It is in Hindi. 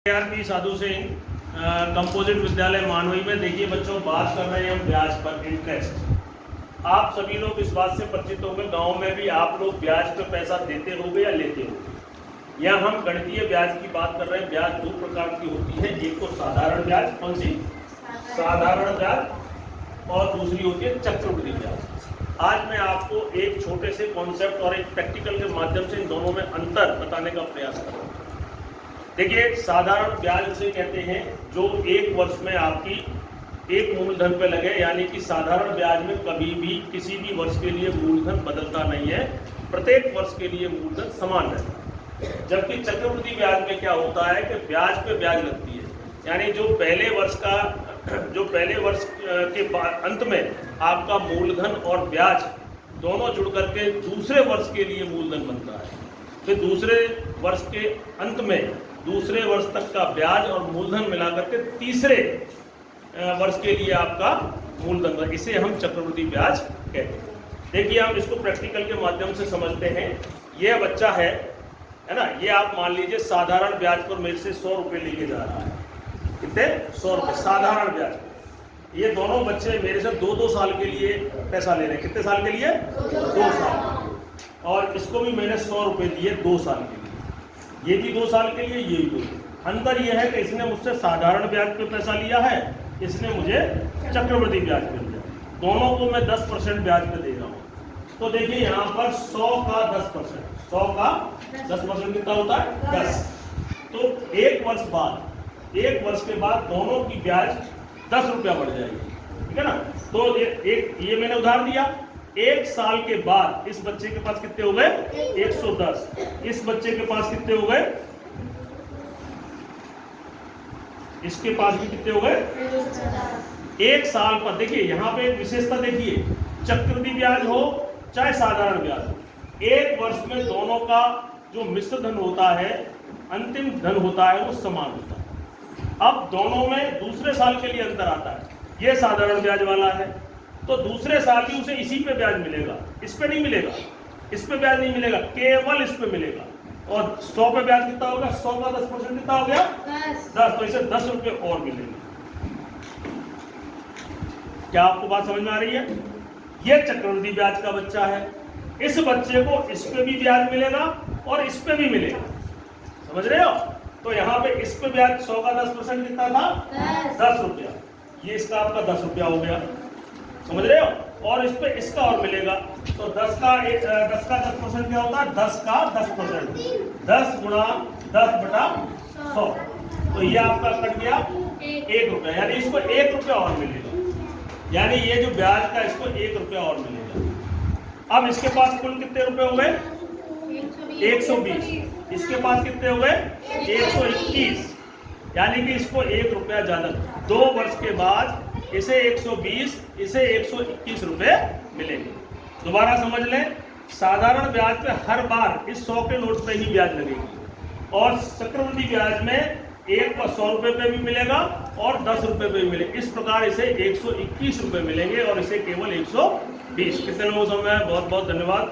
पी साधु सिंह कंपोजिट विद्यालय मानवी में। देखिए बच्चों, बात कर रहे हैं हम ब्याज पर, इंटरेस्ट। आप सभी लोग इस बात से परिचित होंगे, गांव में भी आप लोग ब्याज पे पैसा देते होंगे या लेते होंगे। या हम गणितीय ब्याज की बात कर रहे हैं। ब्याज दो प्रकार की होती है, एक तो साधारण ब्याज, कौन सी? साधारण ब्याज, और दूसरी होती है चक्रवृद्धि ब्याज। आज मैं आपको एक छोटे से कॉन्सेप्ट और एक प्रैक्टिकल के माध्यम से इन दोनों में अंतर बताने का प्रयास कर रहा हूँ। देखिए, साधारण ब्याज उसे कहते हैं जो एक वर्ष में आपकी एक मूलधन पे लगे, यानी कि साधारण ब्याज में कभी भी किसी भी वर्ष के लिए मूलधन बदलता नहीं है, प्रत्येक वर्ष के लिए मूलधन समान रहता है। जबकि चक्रवृद्धि ब्याज में क्या होता है कि ब्याज पे ब्याज लगती है, यानी जो पहले वर्ष के अंत में आपका मूलधन और ब्याज दोनों जुड़ करके दूसरे वर्ष के लिए मूलधन बनता है। फिर दूसरे वर्ष के अंत में दूसरे वर्ष तक का ब्याज और मूलधन मिलाकर के तीसरे वर्ष के लिए आपका मूलधन, इसे हम चक्रवृद्धि ब्याज कहते हैं। देखिए, हम इसको प्रैक्टिकल के माध्यम से समझते हैं। यह बच्चा है ना, ये आप मान लीजिए साधारण ब्याज पर मेरे से 100 रुपये लेके जा रहा है। कितने? 100 रुपये साधारण ब्याज। ये दोनों बच्चे मेरे से 2-2 साल के लिए पैसा ले रहे हैं। कितने साल के लिए? 2 साल। और इसको भी मैंने 100 रुपये दिए 2 साल के लिए। ये भी 2 साल के लिए, ये भी 2। अंतर यह है कि इसने मुझसे साधारण ब्याज पे पैसा लिया है, इसने मुझे चक्रवृद्धि ब्याज पे लिया। दोनों को मैं 10% ब्याज पे दे रहा हूँ। तो देखिए यहाँ पर 100 का 10%, 100 का 10% कितना होता है? 10। तो एक वर्ष के बाद दोनों की ब्याज 10 रुपया बढ़ जाएगी, ठीक है ना। तो ये मैंने उधार दिया। 1 साल के बाद इस बच्चे के पास कितने हो गए? 110। इस बच्चे के पास कितने हो गए? इसके पास भी कितने हो गए? 1 साल पर। देखिए यहाँ पे एक विशेषता देखिए, चक्रवृद्धि ब्याज हो चाहे साधारण ब्याज हो, एक वर्ष में दोनों का जो मिश्र धन होता है, अंतिम धन होता है, वो समान होता है। अब दोनों में दूसरे साल के लिए अंतर आता है। ये साधारण ब्याज वाला है तो दूसरे साल भी उसे इसी पे ब्याज मिलेगा, इस पे नहीं मिलेगा, इस पे ब्याज नहीं मिलेगा, केवल इस पे मिलेगा। और 100 पे ब्याज कितना होगा? 100 का 10% कितना हो गया? 10। तो इसे 10 रुपये और मिलेंगे। क्या आपको बात समझ में आ रही है? यह चक्रवृद्धि ब्याज का बच्चा है। इस बच्चे को इस पे भी ब्याज मिलेगा और इस पे भी मिलेगा। समझ रहे हो? तो यहाँ पे इस पे ब्याज 100 का 10% कितना था? 10 रुपया। ये इसका आपका 10 रुपया हो गया। समझ रहे हो? और इस पे इसका और मिलेगा। तो 10 का 10% क्या होता है? 10 का 10%, 10 गुणा 10/100। तो ये आपका कट गया 1 रुपया, यानी इसको 1 रुपया और मिलेगा। यानी ये जो ब्याज का, इसको 1 रुपया और मिलेगा। अब इसके पास कुल कितने रुपए हो गए? 120। इसके पास कितने हो गए? 121। यानी कि इसको 1 रुपया ज्यादा। 2 वर्ष के बाद इसे 120, इसे 121 रुपए मिलेंगे। दोबारा समझ लें, साधारण ब्याज पे हर बार इस 100 के नोट पे ही ब्याज लगेगी, और चक्रवृद्धि ब्याज में एक पर 100 रुपए पे भी मिलेगा और 10 रुपए पे भी मिलेगा। इस प्रकार इसे 121 रुपए मिलेंगे और इसे केवल 120। कितने लोगों को समझ में आया? बहुत बहुत धन्यवाद।